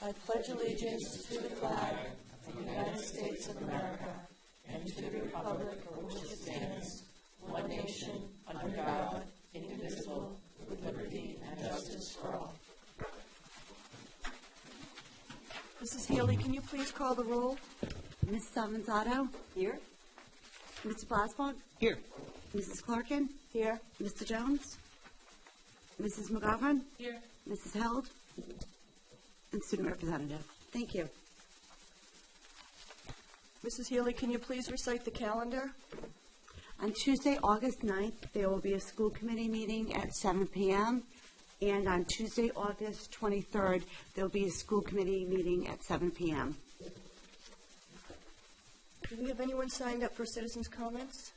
I pledge allegiance to the flag of the United States of America and to the republic for which it stands, one nation, under God, indivisible, with liberty and justice for all. Mrs. Healy, can you please call the roll? Mrs. Avanzato? Here. Mr. Blasberg? Here. Mrs. Clarkin? Here. Mr. Jones? Mrs. McGovern? Here. Mrs. Held? And student representative. Thank you. Mrs. Healy, can you please recite the calendar? On Tuesday, August 9th, there will be a school committee meeting at 7 p.m. And on Tuesday, August 23rd, there will be a school committee meeting at 7 p.m. Do we have anyone signed up for citizens' comments?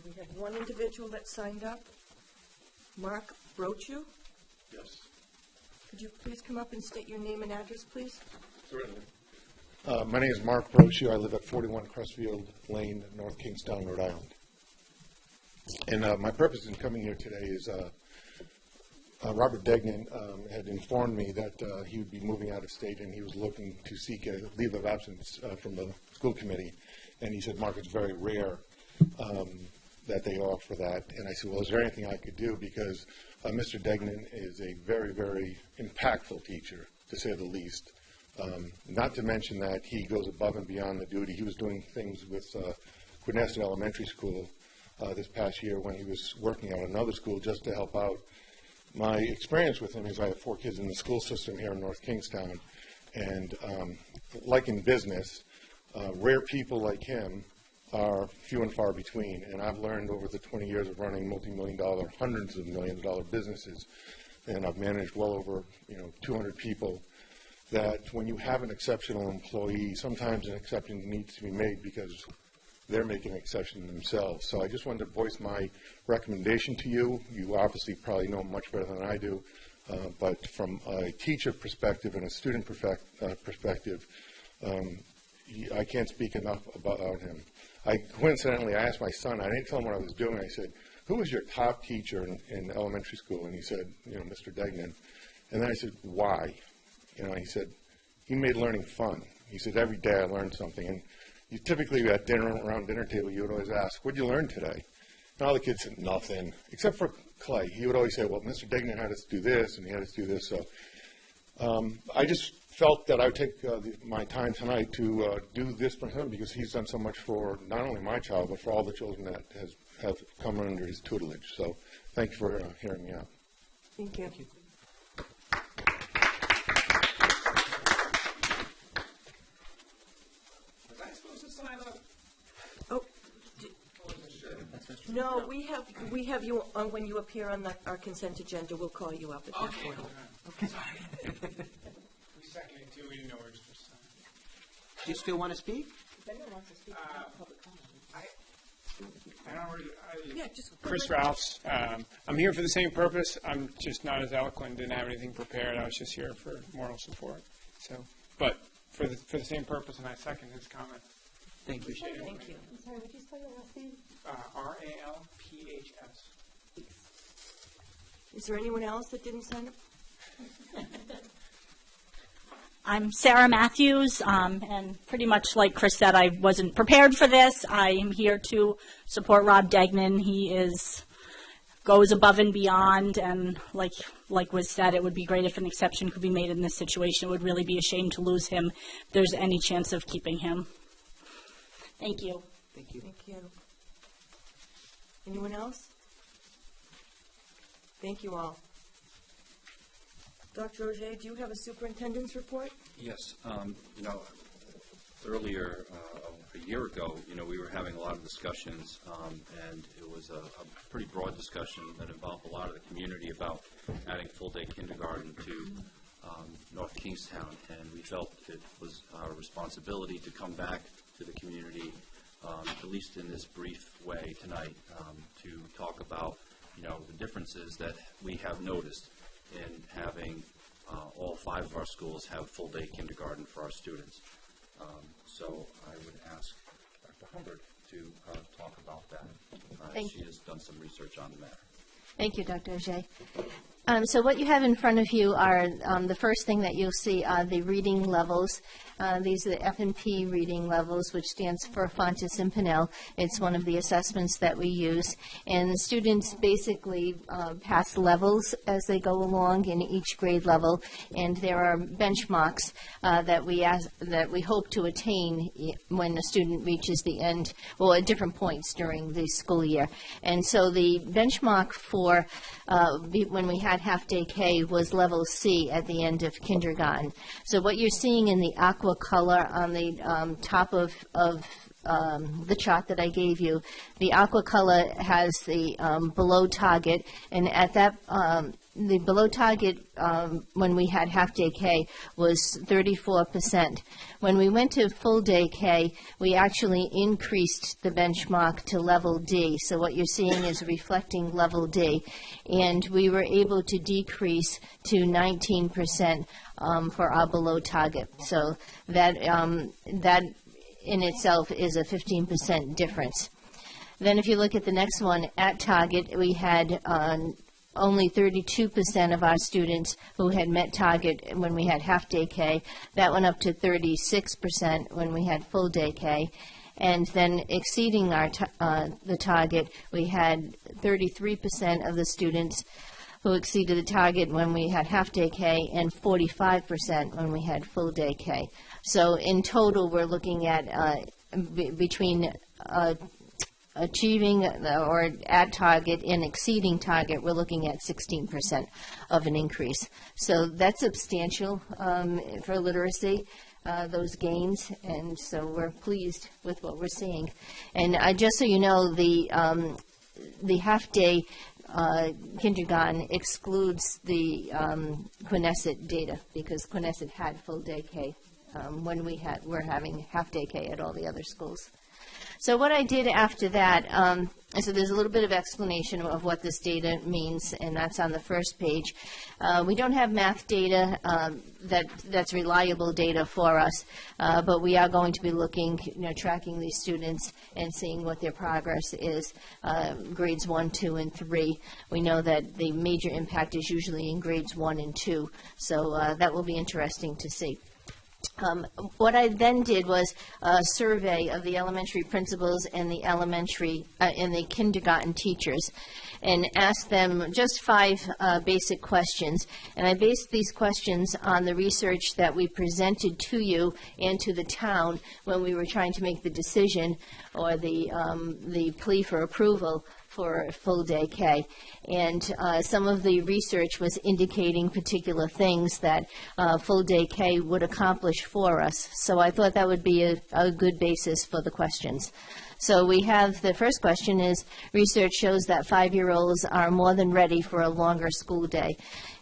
We have one individual that signed up. Mark Brochu. Yes. Could you please come up and state your name and address, please? Certainly. My name is Mark Brochu. I live at 41 Crestfield Lane, North Kingstown, Rhode Island. And my purpose in coming here today is Robert Degnan had informed me that he would be moving out of state and he was looking to seek a leave of absence from the school committee. And he said, Mark, it's very rare that they offer that. And I said, well, is there anything I could do? Because Mr. Degnan is a very, very impactful teacher, to say the least. Not to mention that he goes above and beyond the duty. He was doing things with Quidnesset Elementary School this past year when he was working at another school just to help out. My experience with him is I have 4 kids in the school system here in North Kingstown. And like in business, rare people like him are few and far between, and I've learned over the 20 years of running multi-million-dollar, hundreds of million-dollar businesses, and I've managed well over 200 people, that when you have an exceptional employee, sometimes an exception needs to be made because they're making an exception themselves. So I just wanted to voice my recommendation to you. You obviously probably know much better than I do, but from a teacher perspective and a student perspective, I can't speak enough about him. Coincidentally, I asked my son, I didn't tell him what I was doing. I said, who was your top teacher in elementary school? And he said, Mr. Degnan. And then I said, why? He said, he made learning fun. He said, every day I learned something. And you typically at around dinner table, you would always ask, what did you learn today? And all the kids said, nothing, except for Clay. He would always say, well, Mr. Degnan had us do this, and he had us do this. So I just felt that I would take my time tonight to do this for him because he's done so much for not only my child, but for all the children that have come under his tutelage. So thank you for hearing me out. Thank you. Thank you. Was I supposed to sign up? Oh, no, we have you on when you appear on our consent agenda. We'll call you up at that point. Okay. Second too, we didn't know where to sign. Do you still want to speak? If anyone wants to speak, public comment. Chris Ralphs. I'm here for the same purpose. I'm just not as eloquent. Didn't have anything prepared. I was just here for moral support. So, but for the same purpose, and I second his comment. Thank you. Thank you. I'm sorry, would you spell your last name? Ralphs. Is there anyone else that didn't sign up? I'm Sarah Matthews, and pretty much like Chris said, I wasn't prepared for this. I am here to support Rob Degnan. He goes above and beyond, and like was said, it would be great if an exception could be made in this situation. It would really be a shame to lose him if there's any chance of keeping him. Thank you. Thank you. Thank you. Anyone else? Thank you all. Dr. Auger, do you have a superintendent's report? Yes. Earlier, a year ago, we were having a lot of discussions, and it was a pretty broad discussion that involved a lot of the community about adding full-day kindergarten to North Kingstown, and we felt it was our responsibility to come back to the community at least in this brief way tonight, to talk about, the differences that we have noticed in having all 5 of our schools have full-day kindergarten for our students. So I would ask Dr. Hubbard to talk about that. She has done some research on the matter. Thank you, Dr. Ajay. So what you have in front of you are, the first thing that you'll see are the reading levels. These are the F&P reading levels, which stands for Fontes and Pinnell. It's one of the assessments that we use. And the students basically pass levels as they go along in each grade level. And there are benchmarks that we hope to attain when a student reaches the end, well, at different points during the school year. And so the benchmark for when we had half-day K was level C at the end of kindergarten. So what you're seeing in the aqua color on the top of the chart that I gave you, the aqua color has the below target, and at that the below target when we had half-day K was 34%. When we went to full-day K, we actually increased the benchmark to level D. So what you're seeing is reflecting level D. And we were able to decrease to 19% for our below target. So that in itself is a 15% difference. Then if you look at the next one, at target, we had only 32% of our students who had met target when we had half-day K. That went up to 36% when we had full-day K. And then exceeding our the target, we had 33% of the students who exceeded the target when we had half-day K, and 45% when we had full-day K. So in total, we're looking at between achieving or at target and exceeding target, we're looking at 16% of an increase. So that's substantial for literacy, those gains, and so we're pleased with what we're seeing. And just so you know, the half-day kindergarten excludes the Quinessett data, because Quinessett had full-day K when we're having half-day K at all the other schools. So what I did after that, so there's a little bit of explanation of what this data means, and that's on the first page. We don't have math data that's reliable data for us, but we are going to be looking, tracking these students and seeing what their progress is, grades 1, 2, and 3. We know that the major impact is usually in grades 1 and 2, so that will be interesting to see. What I then did was a survey of the elementary principals and the and the kindergarten teachers, and asked them just 5 basic questions. And I based these questions on the research that we presented to you and to the town when we were trying to make the decision or the plea for approval for full-day K. And some of the research was indicating particular things that full-day K would accomplish for us. So I thought that would be a good basis for the questions. So we have the first question is, research shows that 5-year-olds are more than ready for a longer school day.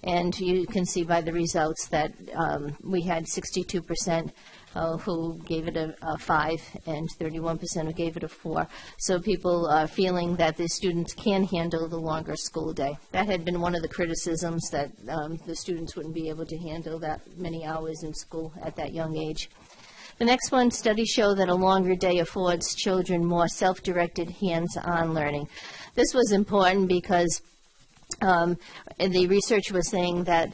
And you can see by the results that we had 62% who gave it a 5 and 31% who gave it a 4. So people are feeling that the students can handle the longer school day. That had been one of the criticisms, that the students wouldn't be able to handle that many hours in school at that young age. The next one, studies show that a longer day affords children more self-directed hands-on learning. This was important because the research was saying that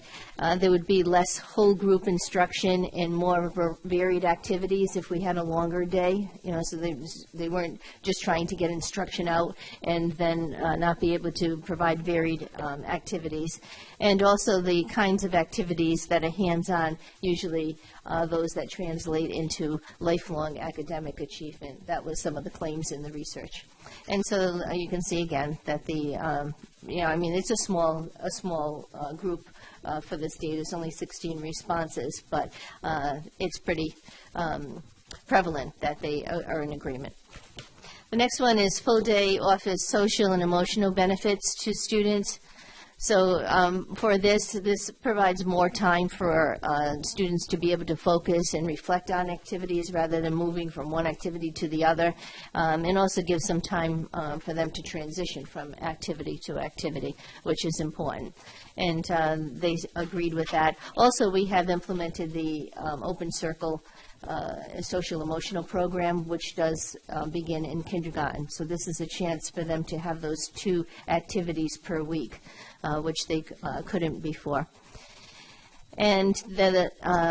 there would be less whole group instruction and more varied activities if we had a longer day. So they weren't just trying to get instruction out and then not be able to provide varied activities. And also the kinds of activities that are hands-on, usually those that translate into lifelong academic achievement. That was some of the claims in the research. And so you can see again that it's a small group for this data. It's only 16 responses, but it's pretty prevalent that they are in agreement. The next one is full-day offers social and emotional benefits to students. So for this provides more time for students to be able to focus and reflect on activities rather than moving from one activity to the other, and also gives some time for them to transition from activity to activity, which is important. And they agreed with that. Also, we have implemented the Open Circle social emotional program, which does begin in kindergarten. So this is a chance for them to have those 2 activities per week, which they couldn't before. And the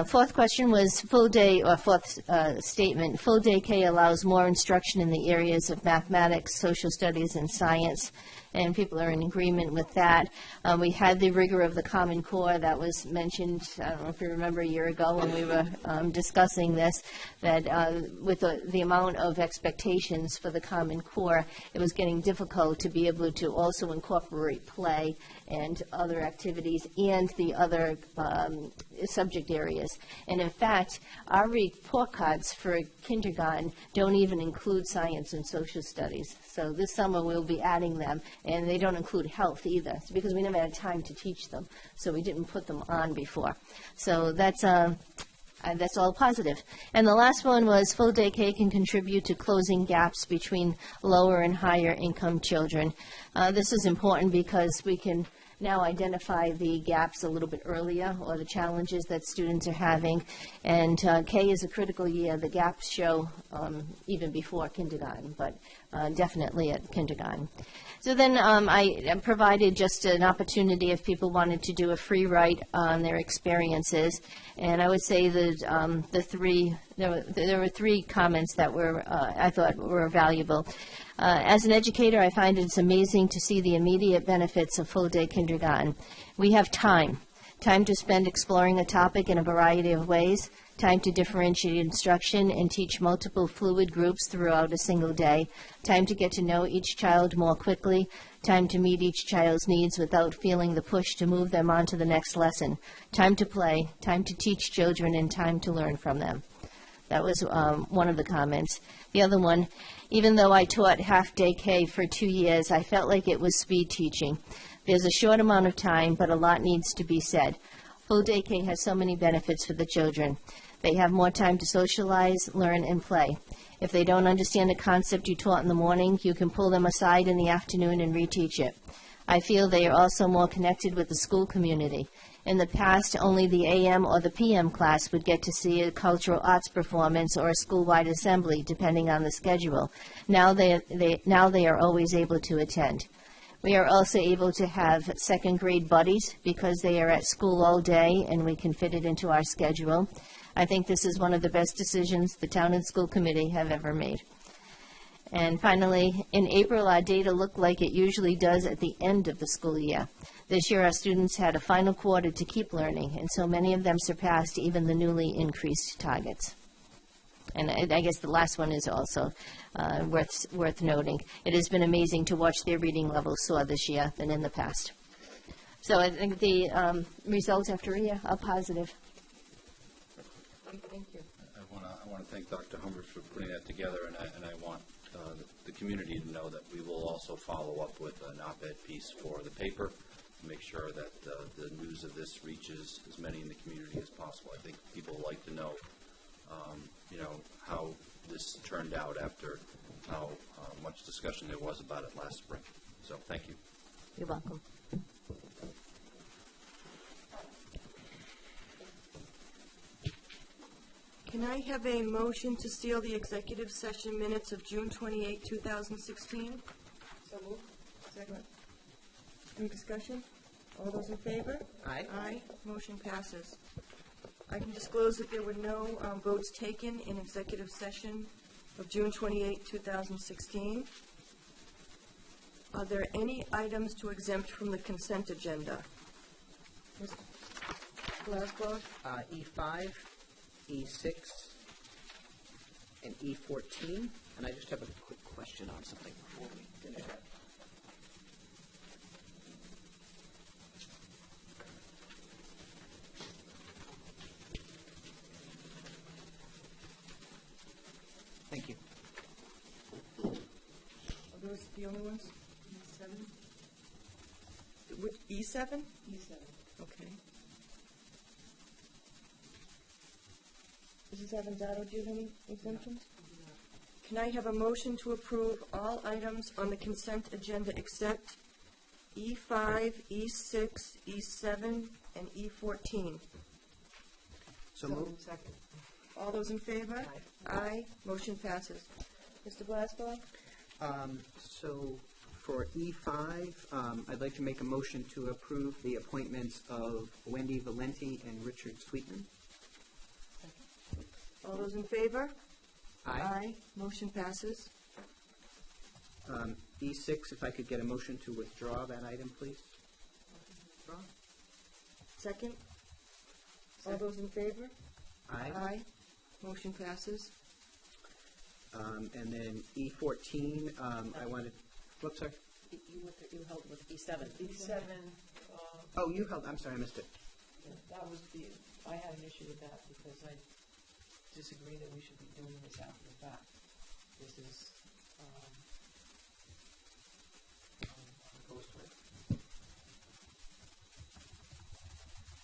fourth question was full day, or fourth statement, full day K allows more instruction in the areas of mathematics, social studies, and science. And people are in agreement with that. We had the rigor of the Common Core that was mentioned, I don't know if you remember, a year ago when we were discussing this, that with the amount of expectations for the Common Core, it was getting difficult to be able to also incorporate play and other activities and the other subject areas. And in fact, our report cards for kindergarten don't even include science and social studies. So this summer we'll be adding them, and they don't include health either, because we never had time to teach them, so we didn't put them on before. So that's all positive. And the last one was full day K can contribute to closing gaps between lower and higher income children. This is important because we can now identify the gaps a little bit earlier, or the challenges that students are having. And K is a critical year. The gaps show even before kindergarten, but definitely at kindergarten. So then I provided just an opportunity if people wanted to do a free write on their experiences. And I would say that there were 3 comments that were I thought were valuable. As an educator, I find it's amazing to see the immediate benefits of full-day kindergarten. We have time to spend exploring a topic in a variety of ways, time to differentiate instruction and teach multiple fluid groups throughout a single day, time to get to know each child more quickly, time to meet each child's needs without feeling the push to move them on to the next lesson, time to play, time to teach children, and time to learn from them. That was one of the comments. The other one, even though I taught half-day K for 2 years, I felt like it was speed teaching. There's a short amount of time, but a lot needs to be said. Full-day K has so many benefits for the children. They have more time to socialize, learn, and play. If they don't understand a concept you taught in the morning, you can pull them aside in the afternoon and reteach it. I feel they are also more connected with the school community. In the past, only the AM or the PM class would get to see a cultural arts performance or a school-wide assembly, depending on the schedule. Now they are always able to attend. We are also able to have second-grade buddies because they are at school all day and we can fit it into our schedule. I think this is one of the best decisions the town and school committee have ever made. And finally, in April, our data looked like it usually does at the end of the school year. This year, our students had a final quarter to keep learning, and so many of them surpassed even the newly increased targets. And I guess the last one is also worth noting. It has been amazing to watch their reading levels soar this year than in the past. So I think the results after a year are positive. Thank you. I want to thank Dr. Humbert for putting that together, and I want the community to know that we will also follow up with an op-ed piece for the paper to make sure that the news of this reaches as many in the community as possible. I think people would like to know, how this turned out after how much discussion there was about it last spring. So thank you. You're welcome. Can I have a motion to seal the executive session minutes of June 28, 2016? So moved. Second. Any discussion? All those in favor? Aye. Aye. Motion passes. I can disclose that there were no votes taken in executive session of June 28, 2016. Are there any items to exempt from the consent agenda? Mr. Glasgow? E5, E6, and E14. And I just have a quick question on something before we finish that. Thank you. Are those the only ones? 7? Which, E7? E7. Okay. Mrs. Avanzato, do you have any exemptions? Can I have a motion to approve all items on the consent agenda except E5, E6, E7, and E14? So moved. Second. All those in favor? Aye. Motion passes. Mr. Blasbaugh? So for E5, I'd like to make a motion to approve the appointments of Wendy Valenti and Richard Sweetman. All those in favor? Aye. Motion passes. E6, if I could get a motion to withdraw that item, please. Second? All those in favor? Aye. Motion passes. And then E14, I wanted, whoops, sorry. You held with E7. E7, Oh, you held, I'm sorry, I missed it. that was I had an issue with that because I disagree that we should be doing this after the fact. This is, I'm opposed to it.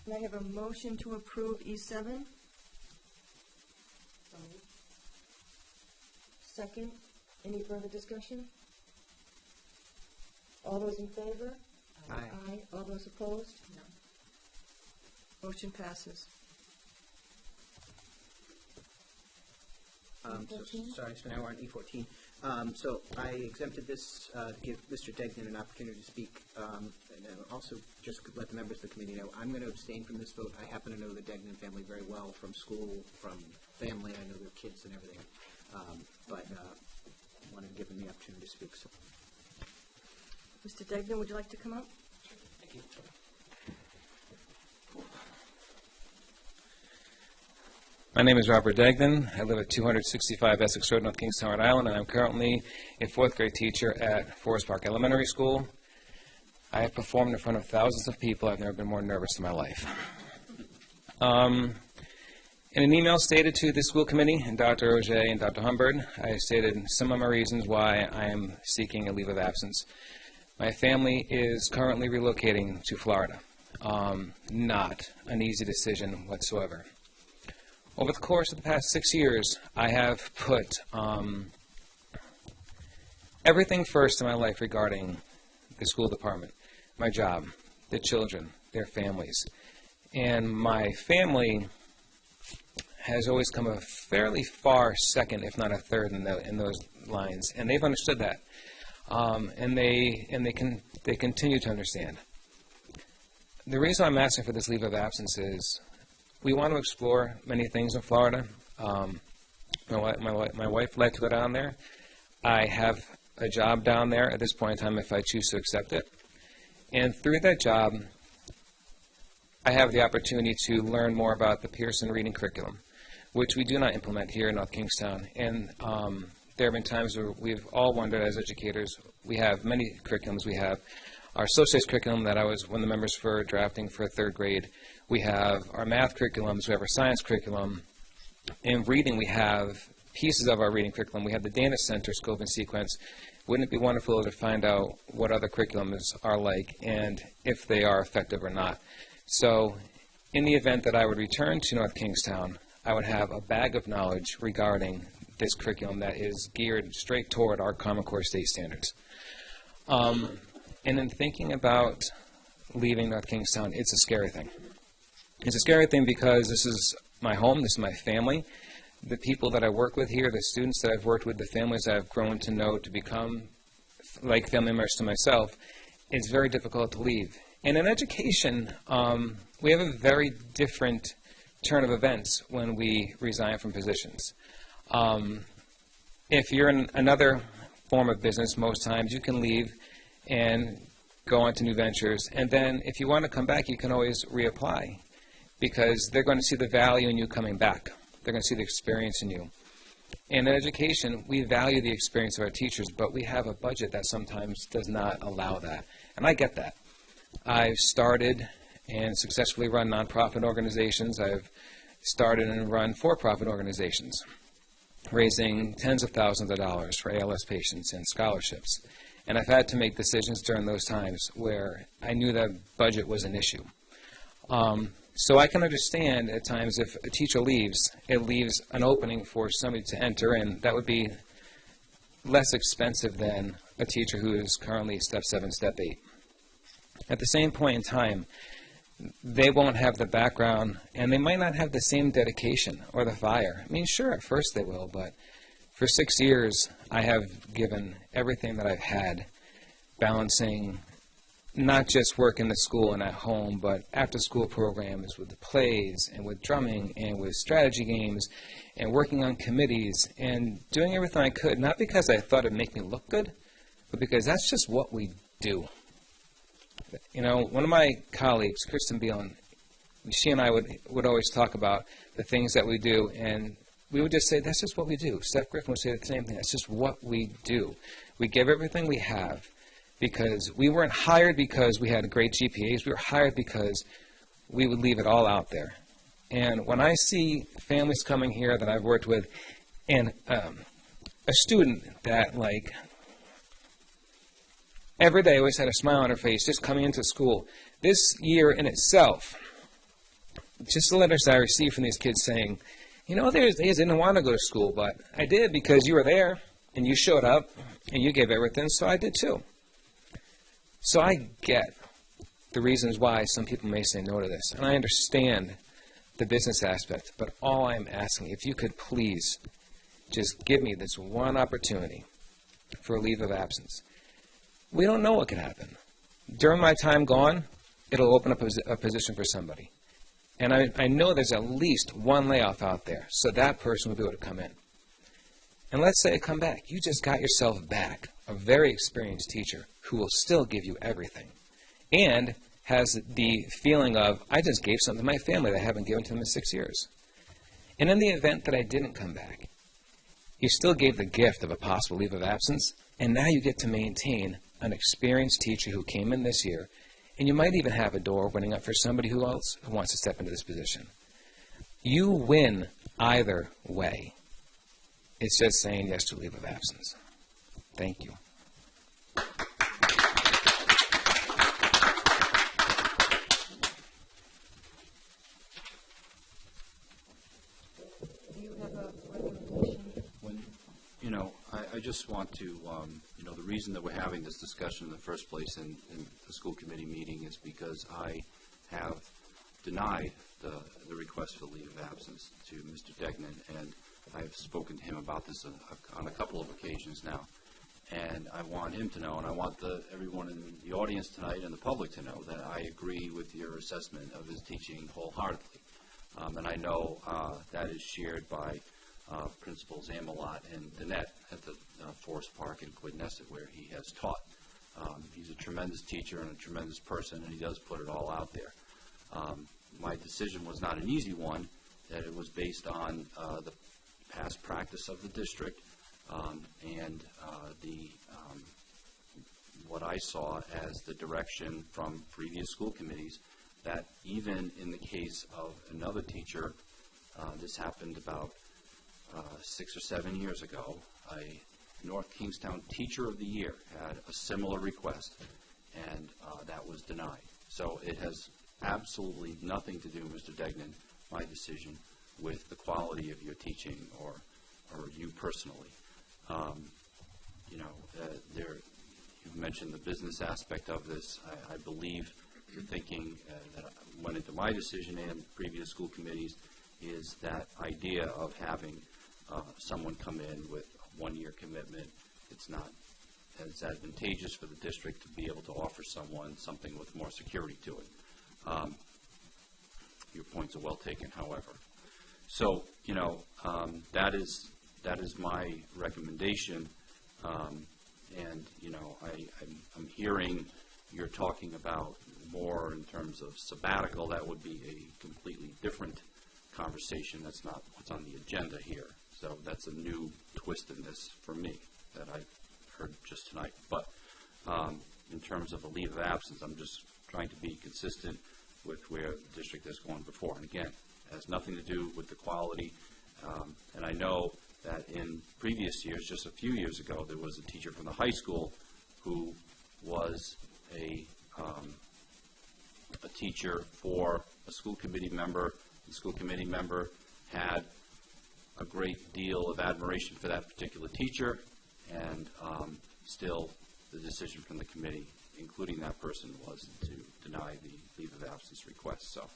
Can I have a motion to approve E7? Second. Any further discussion? All those in favor? Aye. All those opposed? No. Motion passes. Sorry, so now we're on E14. So I exempted this to give Mr. Degnan an opportunity to speak, and also just let the members of the committee know I'm going to abstain from this vote. I happen to know the Degnan family very well from school, from family. I know their kids and everything, but I wanted to give them the opportunity to speak. So. Mr. Degnan, would you like to come up? Thank you. My name is Robert Degnan. I live at 265 Essex Road, North Kingstown, Rhode Island, and I'm currently a fourth grade teacher at Forest Park Elementary School. I have performed in front of thousands of people. I've never been more nervous in my life. In an email stated to the school committee and Dr. Auger and Dr. Humbird, I stated some of my reasons why I am seeking a leave of absence. My family is currently relocating to Florida. Not an easy decision whatsoever. Over the course of the past 6 years, I have put everything first in my life regarding the school department, my job, the children, their families. And my family has always come a fairly far second, if not a third, in those lines. And they've understood that. And they continue to understand. The reason I'm asking for this leave of absence is we want to explore many things in Florida. My wife would like to go down there. I have a job down there at this point in time if I choose to accept it. And through that job, I have the opportunity to learn more about the Pearson reading curriculum, which we do not implement here in North Kingstown. And there have been times where we've all wondered as educators, we have many curriculums. We have our social studies curriculum that I was one of the members for drafting for third grade. We have our math curriculums, we have our science curriculum. In reading, we have pieces of our reading curriculum. We have the Dana Center scope and sequence. Wouldn't it be wonderful to find out what other curriculums are like and if they are effective or not? So in the event that I would return to North Kingstown, I would have a bag of knowledge regarding this curriculum that is geared straight toward our Common Core state standards. And in thinking about leaving North Kingstown, it's a scary thing. It's a scary thing because this is my home, this is my family. The people that I work with here, the students that I've worked with, the families I've grown to know to become like family members to myself, it's very difficult to leave. And in education, we have a very different turn of events when we resign from positions. If you're in another form of business, most times you can leave and go on to new ventures. And then if you want to come back, you can always reapply because they're going to see the value in you coming back. They're going to see the experience in you. And in education, we value the experience of our teachers, but we have a budget that sometimes does not allow that. And I get that. I've started and successfully run nonprofit organizations. I've started and run for-profit organizations, raising tens of thousands of dollars for ALS patients and scholarships. And I've had to make decisions during those times where I knew that budget was an issue. So I can understand at times if a teacher leaves, it leaves an opening for somebody to enter in. That would be less expensive than a teacher who is currently step 7, step 8. At the same point in time, they won't have the background, and they might not have the same dedication or the fire. I mean, sure, at first they will, but for 6 years, I have given everything that I've had, balancing not just work in the school and at home, but after-school programs with the plays and with drumming and with strategy games and working on committees and doing everything I could, not because I thought it'd make me look good, but because that's just what we do. You know, one of my colleagues, Kristen Beelen, she and I would always talk about the things that we do, and we would just say, that's just what we do. Seth Griffin would say the same thing. That's just what we do. We give everything we have because we weren't hired because we had great GPAs. We were hired because we would leave it all out there. And when I see families coming here that I've worked with and a student that, like, every day always had a smile on her face just coming into school, this year in itself, just the letters I received from these kids saying, you know, there's days I didn't want to go to school, but I did because you were there and you showed up and you gave everything, so I did too. So I get the reasons why some people may say no to this, and I understand the business aspect, but all I'm asking, if you could please just give me this one opportunity for a leave of absence. We don't know what can happen. During my time gone, it'll open up a position for somebody. And I know there's at least one layoff out there, so that person will be able to come in. And let's say I come back. You just got yourself back a very experienced teacher who will still give you everything and has the feeling of, I just gave something to my family that I haven't given to them in 6 years. And in the event that I didn't come back, you still gave the gift of a possible leave of absence, and now you get to maintain an experienced teacher who came in this year, and you might even have a door opening up for somebody who else who wants to step into this position. You win either way. It's just saying yes to leave of absence. Thank you. Do you have a recommendation? You know, I just want to, you know, the reason that we're having this discussion in the first place in the school committee meeting is because I have denied the request for leave of absence to Mr. Degnan, and I've spoken to him about this on a couple of occasions now. And I want him to know, and I want everyone in the audience tonight and the public to know that I agree with your assessment of his teaching wholeheartedly. And I know that is shared by Principals Amelot and Danette at the Forest Park in Quidnesset, where he has taught. He's a tremendous teacher and a tremendous person, and he does put it all out there. My decision was not an easy one, that it was based on the past practice of the district and what I saw as the direction from previous school committees, that even in the case of another teacher, this happened about 6 or 7 years ago, a North Kingstown Teacher of the Year had a similar request, and that was denied. So it has absolutely nothing to do, Mr. Degnan, my decision, with the quality of your teaching or you personally. You know, you've mentioned the business aspect of this. I believe the thinking that went into my decision and previous school committees is that idea of having someone come in with a one-year commitment. It's not as advantageous for the district to be able to offer someone something with more security to it. Your points are well taken, however. So, you know, that is my recommendation. And, you know, I'm hearing you're talking about more in terms of sabbatical. That would be a completely different conversation. That's not what's on the agenda here. So that's a new twist in this for me that I've heard just tonight. But in terms of a leave of absence, I'm just trying to be consistent with where the district has gone before. And again, it has nothing to do with the quality. And I know that in previous years, just a few years ago, there was a teacher from the high school who was a teacher for a school committee member. The school committee member had a great deal of admiration for that particular teacher, and still the decision from the committee, including that person, was to deny the leave of absence request. So.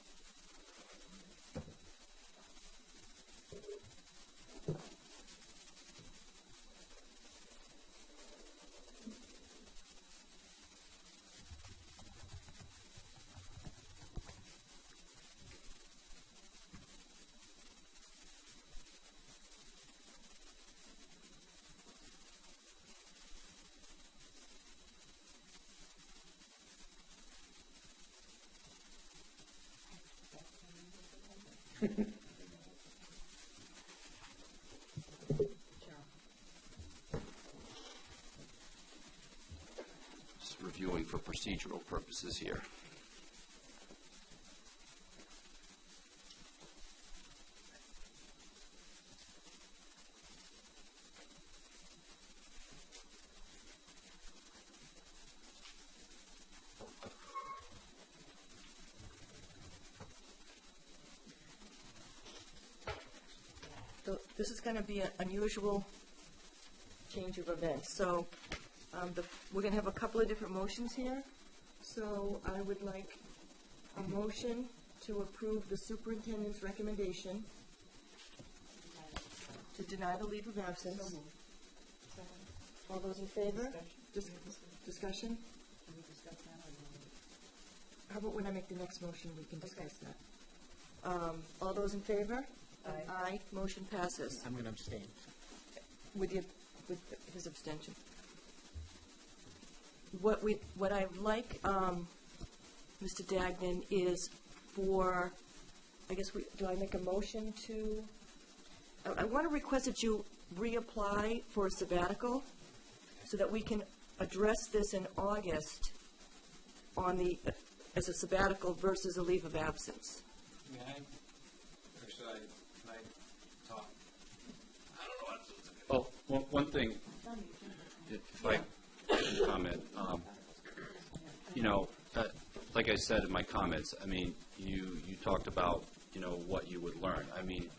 Just reviewing for procedural purposes here. So this is going to be an unusual change of events. So we're going to have a couple of different motions here. So I would like a motion to approve the superintendent's recommendation to deny the leave of absence. All those in favor? Discussion? How about when I make the next motion, we can discuss that. All those in favor? Aye. Motion passes I'm going to abstain. with his abstention. What I like, Mr. Dagnan, is for, I guess, do I make a motion to, I want to request that you reapply for a sabbatical so that we can address this in August as a sabbatical versus a leave of absence. May I? Or should can I talk? I don't know what to do. Well, one thing, if I can comment, like I said in my comments, I mean, you talked about, what you would learn. I mean,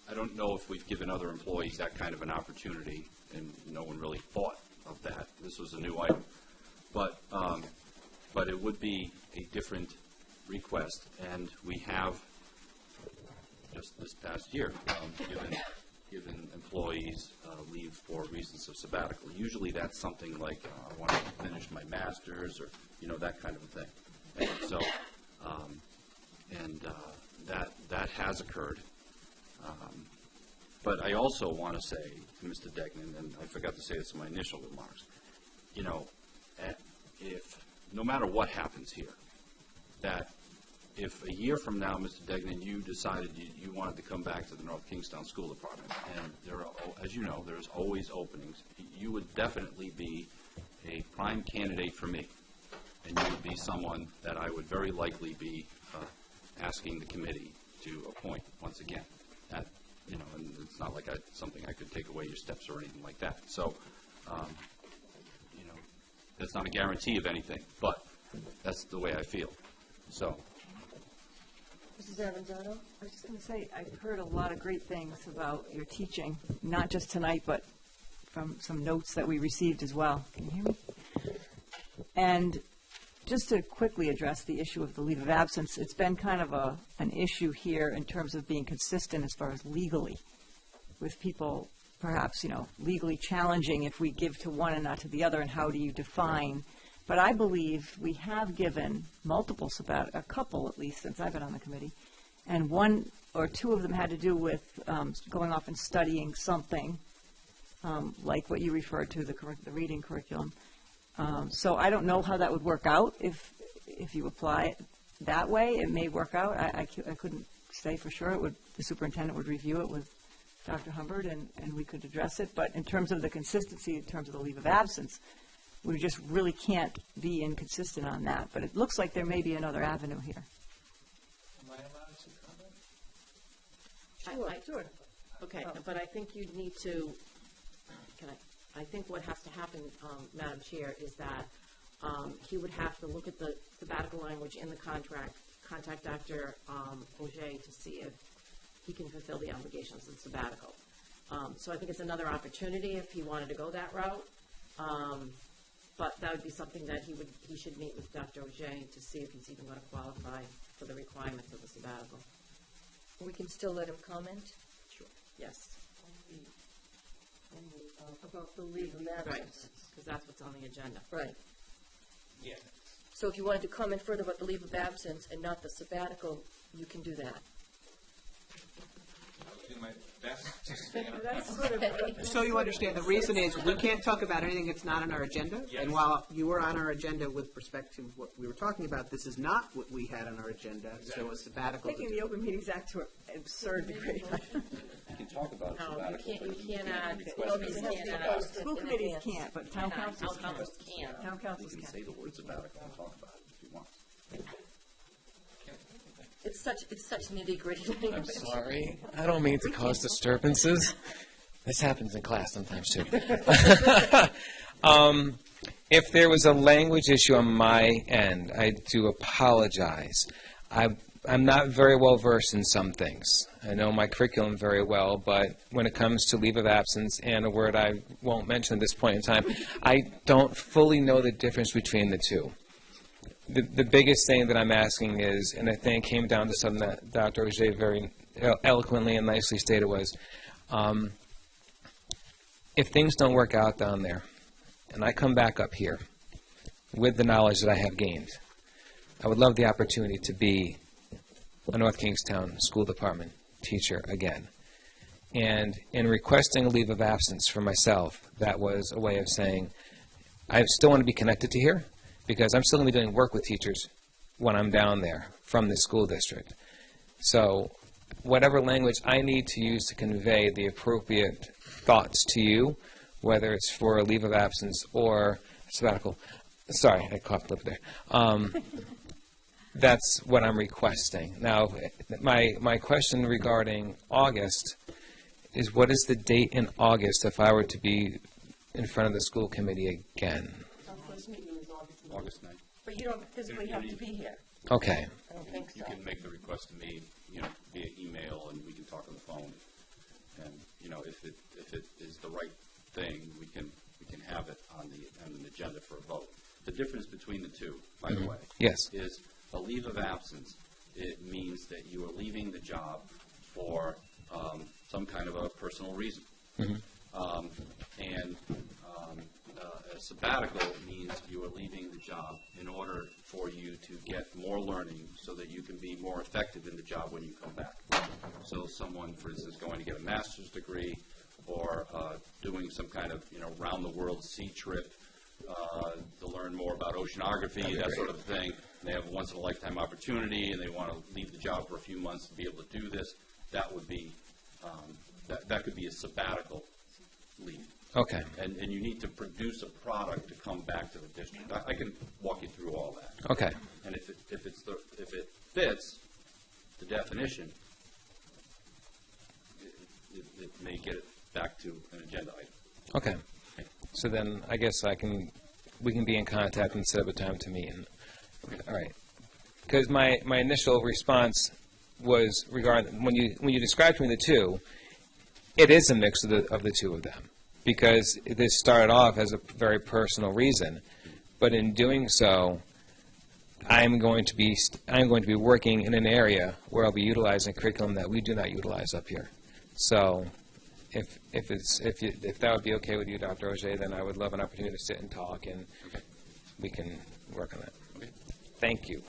I don't know if we've given other employees that kind of an opportunity, and no one really thought of that. This was a new item. But it would be a different request, and we have, just this past year, given employees leave for reasons of sabbatical. Usually that's something like, I want to finish my master's, or, that kind of a thing. And so, that has occurred. But I also want to say to Mr. Degnan, and I forgot to say this in my initial remarks, if no matter what happens here, that if a year from now, Mr. Degnan, you decided you wanted to come back to the North Kingstown School Department, and there are, as you know, there's always openings, you would definitely be a prime candidate for me, and you would be someone that I would very likely be asking the committee to appoint once again. That, and it's not like something I could take away your steps or anything like that. So, that's not a guarantee of anything, but that's the way I feel. So. Mrs. Avanzato? I was just going to say, I've heard a lot of great things about your teaching, not just tonight, but from some notes that we received as well. Can you hear me? And just to quickly address the issue of the leave of absence, it's been kind of an issue here in terms of being consistent as far as legally, with people perhaps, legally challenging if we give to one and not to the other, and how do you define. But I believe we have given multiple a couple at least since I've been on the committee, and one or two of them had to do with going off and studying something, like what you referred to, the reading curriculum. So I don't know how that would work out if you apply it that way. It may work out. I couldn't say for sure. The superintendent would review it with Dr. Humbert, and we could address it. But in terms of the consistency, in terms of the leave of absence, we just really can't be inconsistent on that. But it looks like there may be another avenue here. Am I allowed to comment? Sure. Okay, but I think you need to, I think what has to happen, Madam Chair, is that he would have to look at the sabbatical language in the contract, contact Dr. Auger to see if he can fulfill the obligations of the sabbatical. So I think it's another opportunity if he wanted to go that route. But that would be something that he should meet with Dr. Auger to see if he's even going to qualify for the requirements of the sabbatical. We can still let him comment? Sure. Yes. About the leave of Right, absence. because that's what's on the agenda. Right. Yeah. So if you wanted to comment further about the leave of absence and not the sabbatical, you can do that. I'll do my best to stay on. That's sort of. So you understand, the reason is we can't talk about anything that's not on our agenda. And while you were on our agenda with respect to what we were talking about, this is not what we had on our agenda. So a sabbatical. Taking the Open Meetings Act to an absurd degree. You can talk about a No, sabbatical. you but can't add, request you it. can't add. School committees can't, but town councils can. can. Town You councils can can. say the word sabbatical and talk about it if you want. It's such nitty gritty. I'm sorry. I don't mean to cause disturbances. This happens in class sometimes too. If there was a language issue on my end, I do apologize. I'm not very well versed in some things. I know my curriculum very well, but when it comes to leave of absence and a word I won't mention at this point in time, I don't fully know the difference between the two. The biggest thing that I'm asking is, and I think it came down to something that Dr. Auger very eloquently and nicely stated was, if things don't work out down there, and I come back up here with the knowledge that I have gained, I would love the opportunity to be a North Kingstown School Department teacher again. And in requesting a leave of absence for myself, that was a way of saying, I still want to be connected to here, because I'm still going to be doing work with teachers when I'm down there from the school district. So whatever language I need to use to convey the appropriate thoughts to you, whether it's for a leave of absence or sabbatical. Sorry, I coughed a little there. That's what I'm requesting. Now, my question regarding August is, what is the date in August if I were to be in front of the school committee again? August 9th. But you don't physically have to be here. Okay. I don't think so. You can make the request to me, via email, and we can talk on the phone. And, if it is the right thing, we can have it on the agenda for a vote. The difference between the two, by the way, Yes. is a leave of absence. It means that you are leaving the job for some kind of a personal reason. A sabbatical means you are leaving the job in order for you to get more learning so that you can be more effective in the job when you come back. So someone, for instance, going to get a master's degree or doing some kind of, round-the-world sea trip to learn more about oceanography, that sort of thing. They have a once-in-a-lifetime opportunity and they want to leave the job for a few months to be able to do this. That would be, that could be a sabbatical leave. Okay. And you need to produce a product to come back to the district. I can walk you through all that. Okay. And if it fits the definition, it may get it back to an agenda item. Okay. So then I guess we can be in contact and set up a time to meet. All right. Because my initial response was regarding, when you described to me the two, it is a mix of the two of them. Because this started off as a very personal reason, but in doing so, I'm going to be working in an area where I'll be utilizing a curriculum that we do not utilize up here. So, if that would be okay with you, Dr. Auger, then I would love an opportunity to sit and talk, and we can work on that. Okay. Thank you.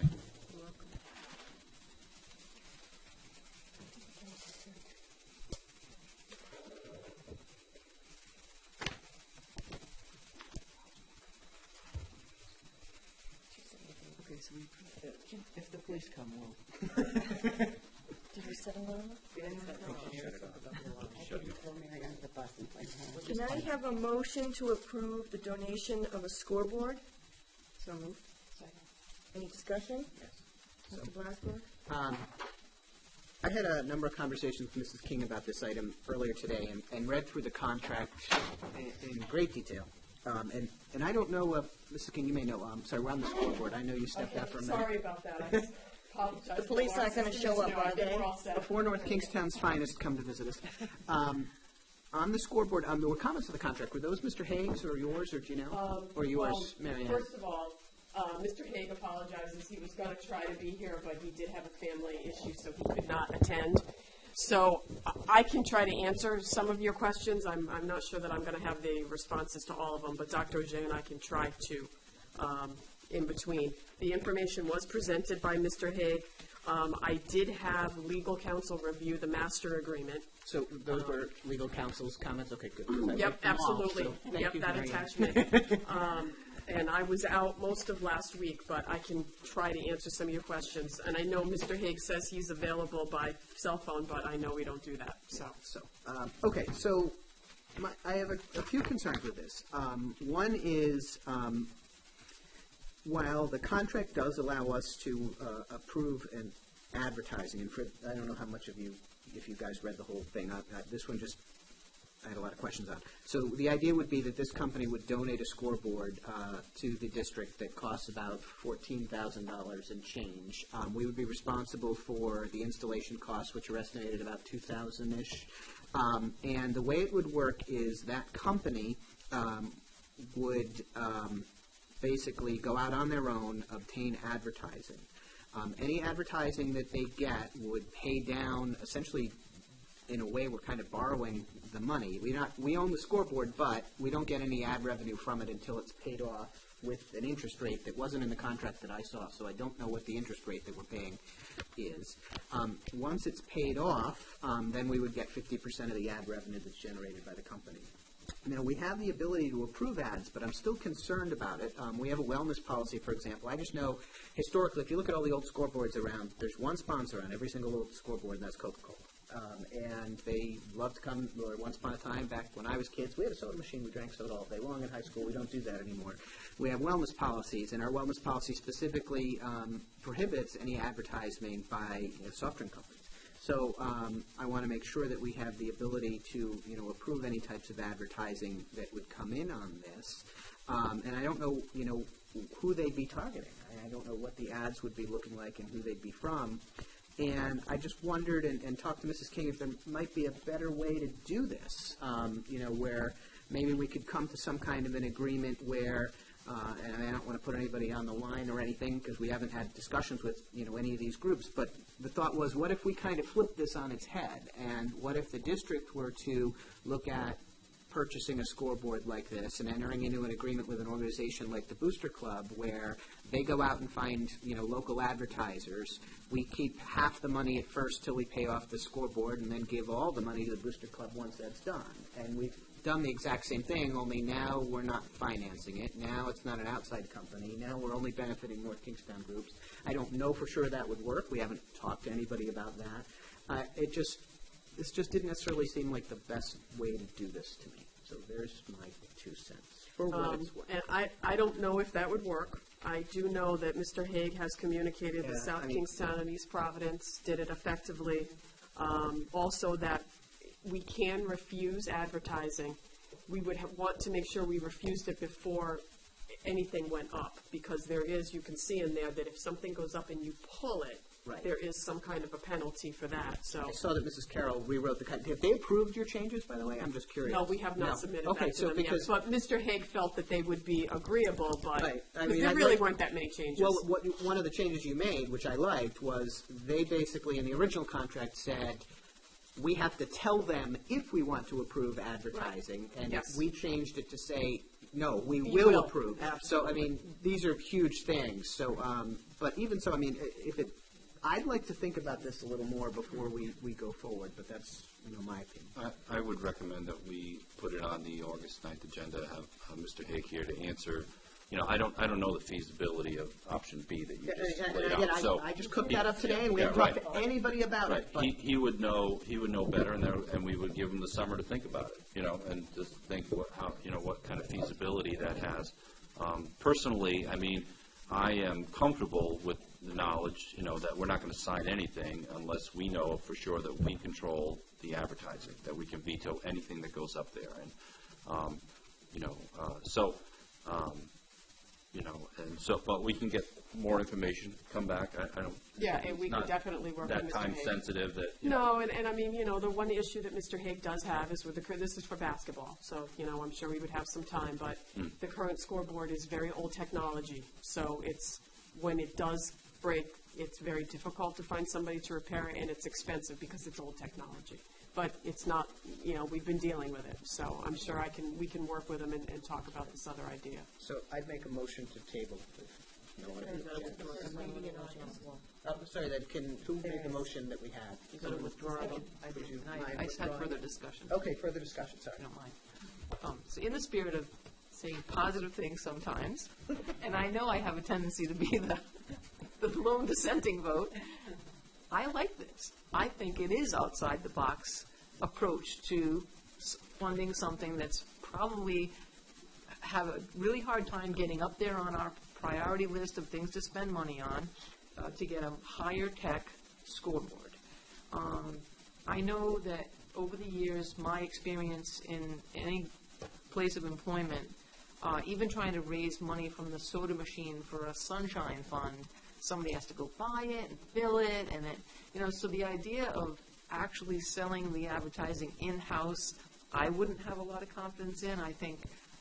Okay, so if the police come, we'll. Did we settle on it? Shutting up. Can I have a motion to approve the donation of a scoreboard? So move. Any discussion? Yes. Mr. Blasberg? I had a number of conversations with Mrs. King about this item earlier today and read through the contract in great detail. And I don't know, Mrs. King, you may know, sorry, we're on the scoreboard. I know you stepped out for a minute. Sorry about that. I just apologize. The police aren't going to show up, are they? We're all set. Before North Kingstown's finest come to visit us. On the scoreboard, there were comments on the contract. Were those Mr. Haig's or yours, or do you know? Or yours, Mary Ann? First of all, Mr. Haig apologizes. He was going to try to be here, but he did have a family issue, so he could not attend. So I can try to answer some of your questions. I'm not sure that I'm going to have the responses to all of them, but Dr. Auger and I can try to in between. The information was presented by Mr. Haig. I did have legal counsel review the master agreement. So those were legal counsel's comments? Okay, good. Yep, absolutely. Yep, you, that Mary Ann. attachment. And I was out most of last week, but I can try to answer some of your questions. And I know Mr. Haig says he's available by cell phone, but I know we don't do that, so. Okay, so I have a few concerns with this. One is, while the contract does allow us to approve an advertising, and for, I don't know how much of you, if you guys read the whole thing, this one just, I had a lot of questions on. So the idea would be that this company would donate a scoreboard to the district that costs about $14,000 and change. We would be responsible for the installation costs, which are estimated about $2,000-ish. And the way it would work is that company would basically go out on their own, obtain advertising. Any advertising that they get would pay down, essentially, in a way, we're kind of borrowing the money. We own the scoreboard, but we don't get any ad revenue from it until it's paid off with an interest rate that wasn't in the contract that I saw, so I don't know what the interest rate that we're paying is. Once it's paid off, then we would get 50% of the ad revenue that's generated by the company. Now, we have the ability to approve ads, but I'm still concerned about it. We have a wellness policy, for example. I just know, historically, if you look at all the old scoreboards around, there's one sponsor on every single old scoreboard, and that's Coca-Cola. And they love to come, or once upon a time, back when I was kids, we had a soda machine. We drank soda all day long in high school. We don't do that anymore. We have wellness policies, and our wellness policy specifically prohibits any advertising by soft drink companies. So I want to make sure that we have the ability to, approve any types of advertising that would come in on this. And I don't know, who they'd be targeting. I don't know what the ads would be looking like and who they'd be from. And I just wondered and talked to Mrs. King if there might be a better way to do this, where maybe we could come to some kind of an agreement where, and I don't want to put anybody on the line or anything because we haven't had discussions with, any of these groups, but the thought was, what if we kind of flip this on its head? And what if the district were to look at purchasing a scoreboard like this and entering into an agreement with an organization like the Booster Club where they go out and find, local advertisers. We keep half the money at first till we pay off the scoreboard and then give all the money to the Booster Club once that's done. And we've done the exact same thing, only now we're not financing it. Now it's not an outside company. Now we're only benefiting North Kingstown groups. I don't know for sure that would work. We haven't talked to anybody about that. This just didn't necessarily seem like the best way to do this to me. So there's my 2 cents for what it's worth. And I don't know if that would work. I do know that Mr. Haig has communicated with South Kingstown and East Providence, did it effectively. Also that we can refuse advertising. We would want to make sure we refused it before anything went up, because there is, you can see in there that if something goes up and you pull it, Right. there is some kind of a penalty for that. So I saw that Mrs. Carroll rewrote the contract. Have they approved your changes, by the way? I'm just curious. no, we have not submitted Okay, that to so them because, yet. But Mr. Haig felt that they would be agreeable, but Right. I because mean, there I'd really like- weren't that many changes. Well, one of the changes you made, which I liked, was they basically, in the original contract, said we have to tell them if we want to approve advertising, and Yes. we changed it to say, no, we You will will. approve. Absolutely. So, I mean, these are huge things. So, but even so, I mean, I'd like to think about this a little more before we go forward, but that's, my opinion. I would recommend that we put it on the August 9th agenda, have Mr. Haig here to answer. I don't know the feasibility of option B that you just laid Again, out. So I just cooked that up today, and we yeah, haven't talked to anybody about Right. it. But He would know better, and we would give him the summer to think about it, and just think what kind of feasibility that has. Personally, I mean, I am comfortable with the knowledge, that we're not going to sign anything unless we know for sure that we control the advertising, that we can veto anything that goes up there. And, but we can get more information, come back. I don't. Yeah, and we it's can not definitely work with that Mr. time Haig. sensitive that. No, and I mean, the one issue that Mr. Haig does have is with this is for basketball, so, I'm sure we would have some time, but the current scoreboard is very old technology, so when it does break, it's very difficult to find somebody to repair it, and it's expensive because it's old technology. But it's not, we've been dealing with it, so I'm sure we can work with them and talk about this other idea. So I'd make a motion to table. Sorry, who made the motion that we had? You got to withdraw them. Would you I mind just had withdrawing? further discussion. Okay, further discussion, sorry. I don't mind. So in the spirit of saying positive things sometimes, and I know I have a tendency to be the lone dissenting vote, I like this. I think it is outside the box approach to funding something that's probably have a really hard time getting up there on our priority list of things to spend money on, to get a higher tech scoreboard. I know that over the years, my experience in any place of employment, even trying to raise money from the soda machine for a sunshine fund, somebody has to go buy it and fill it, and it, so the idea of actually selling the advertising in-house, I wouldn't have a lot of confidence in. I think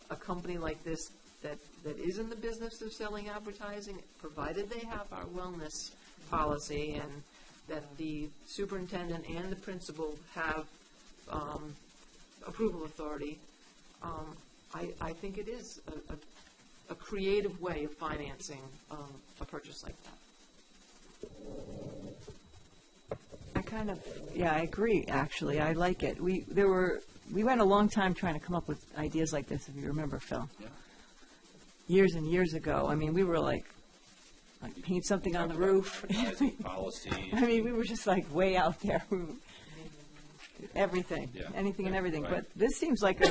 a company like this that is in the business of selling advertising, provided they have our wellness policy and that the superintendent and the principal have approval authority, I think it is a creative way of financing a purchase like that. I agree, actually. I like it. We went a long time trying to come up with ideas like this, if you remember, Phil. Yeah. Years and years ago. I mean, we were like paint something on the roof. Advertising policies. I mean, we were just like way out there. Everything, Yeah. anything and Yeah, everything. right. But this seems like,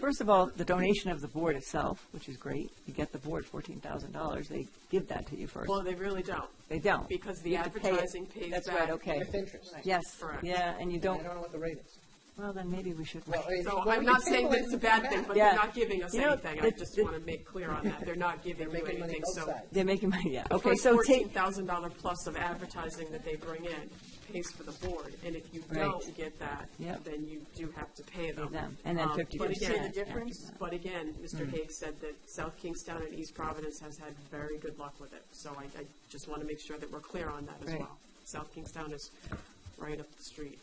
first of all, the donation of the board itself, which is great. You get the board $14,000. They give that to you first. Well, they really don't, They don't. because the You have to pay it. advertising pays back. That's right, okay. With interest. Yes, Correct. yeah, and you I don't, don't know what the rate is. well, then maybe we should. Well, So well, I'm we not can saying table that it it's a and bad come thing, back. but Yeah. they're not giving us You know, anything. I just want to make clear on that. They're not giving They're you making money anything, both so. sides. They're making money, yeah. The Okay, first so take, $14,000 plus of advertising that they bring in pays for the board, and if you Right. don't get that, Yep. then you do have to pay them. them, and then 50% But again, after the difference, that. but again, Mr. Haig said that South Kingstown and East Providence has had very good luck with it, so I just want to make sure that we're clear on that as Right. well. South Kingstown is right up the street.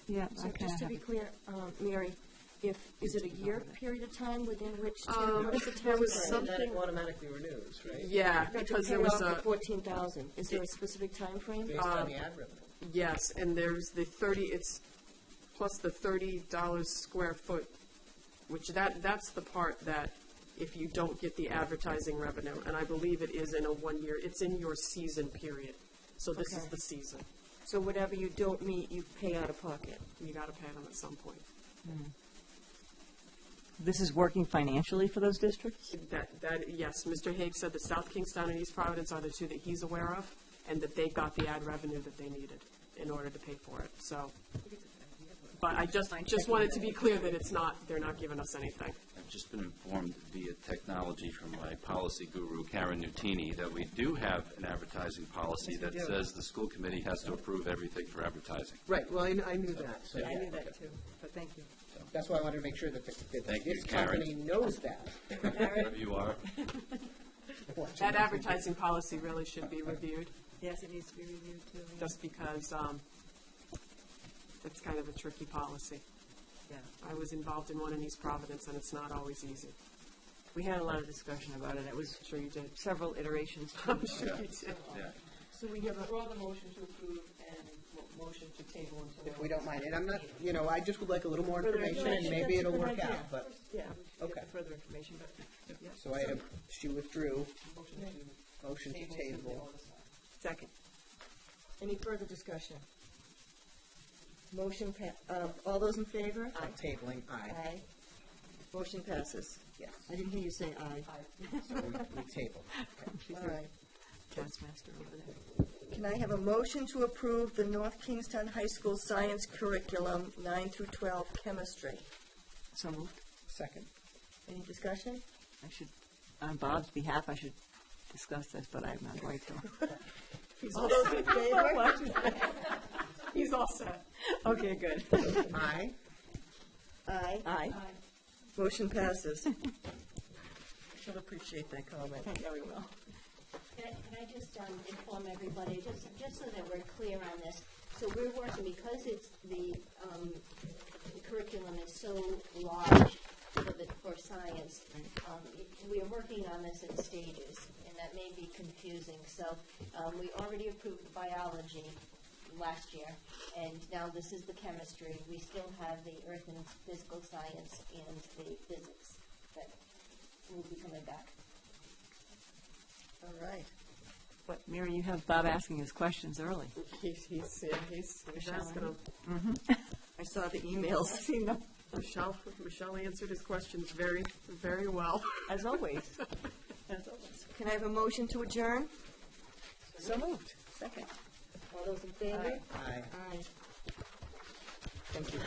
yeah, So I kind just of to have be it. clear, Mary, is it a year period of time within which to, what is the There was timeframe? some- And that automatically renews, right? Yeah, That because to there pay was off a, the 14,000, is there a specific timeframe? Based on the ad revenue. yes, and there's the it's plus the $30 square foot, which that's the part that if you don't get the advertising revenue, and I believe it is in a 1 year, it's in your season period. So this is Okay. the season. So whatever you don't meet, you pay out of pocket. You got to pay them at some point. This is working financially for those districts? Yes, Mr. Haig said that South Kingstown and East Providence are the two that he's aware of, and that they got the ad revenue that they needed in order to pay for it, so. But I just wanted to be clear that they're not giving us anything. I've just been informed via technology from my policy guru, Karen Nutini, that we do have an advertising policy that says the school committee has to approve everything for advertising. Right, well, I knew that. So I knew that too, but thank you. that's why I wanted to make sure that Thank you, this Karen. company knows that. Wherever you are. That advertising policy really should be reviewed, Yes, it needs to be reviewed too. just because it's kind of a tricky policy. Yeah. I was involved in one in East Providence, and it's not always easy. We had a lot of discussion about it. It was I'm sure you did. several iterations. I'm sure you did. Yeah. So we have a, Draw the motion to approve and motion to table until. If we don't mind, and I'm not, I just would like a little more information, and information. maybe That's a it'll good work idea. out, but, yeah. okay. Further information, but So she withdrew, motion to table. second. Any further discussion? Motion, all those in favor? Tabling, aye. Aye. Motion passes. Yes, I didn't hear you say aye. so we tabled. She's All a right. taskmaster over there. Can I have a motion to approve the North Kingstown High School Science Curriculum 9 through 12 Chemistry? So moved. Second. Any discussion? I should, on Bob's behalf, I should discuss this, but I'm not going to. All those in favor? He's all set. Okay, good. Aye. Aye. Aye. Motion passes. She'll appreciate that comment. Yeah, we will. Can I just inform everybody, just so that we're clear on this? So we're working, because it's the curriculum is so large for science, we are working on this in stages, and that may be confusing. So we already approved the biology last year, and now this is the chemistry. We still have the earth and physical science and the physics that will be coming back. All right. But Mary, you have Bob asking his questions early. He's asking them. I saw the emails. Michelle answered his questions very, very well. As always. As always. Can I have a motion to adjourn? So moved. Second. All those in favor? Aye. Aye. Thank you.